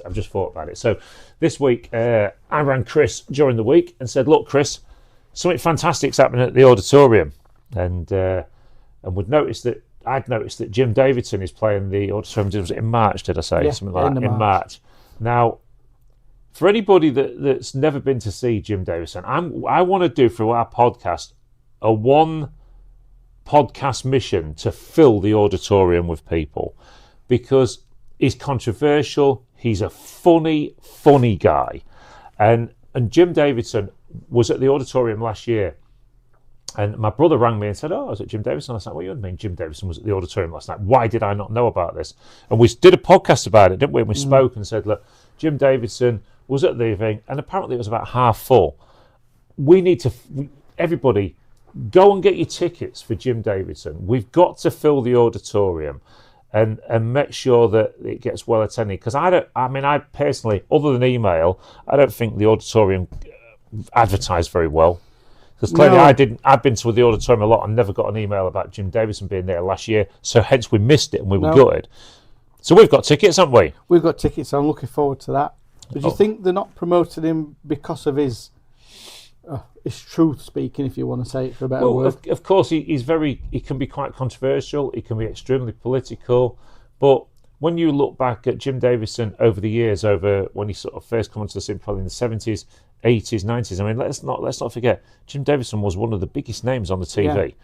I've just thought about it. So this week, I rang Chris during the week and said, look, Chris, something fantastic's happening at the auditorium. And I'd noticed that Jim Davidson is playing the auditorium. Was it in March, did I say? Yeah, something like that, in March. Now, for anybody that's never been to see Jim Davidson, I want to do for our podcast a one podcast mission to fill the auditorium with people, because he's controversial. He's a funny guy. And Jim Davidson was at the auditorium last year. And my brother rang me and said, I was at Jim Davidson last night. What do you mean Jim Davidson was at the auditorium last night? Why did I not know about this? And we did a podcast about it, didn't we? And we spoke and said, look, Jim Davidson was at the thing, and apparently it was about half full. We need to, everybody, go and get your tickets for Jim Davidson. We've got to fill the auditorium and make sure that it gets well attended. Because I personally, other than email, I don't think the auditorium advertised very well. Because clearly I've been to the auditorium a lot and never got an email about Jim Davidson being there last year. So hence we missed it and we were gutted. So we've got tickets, haven't we? We've got tickets. I'm looking forward to that. But do you think they're not promoting him because of his truth speaking, if you want to say it for a better word? Of course, he can be quite controversial. He can be extremely political. But when you look back at Jim Davidson over the years, over when he sort of first came onto the scene, probably in the 70s, 80s, 90s, I mean, let's not forget, Jim Davidson was one of the biggest names on the TV. Yeah.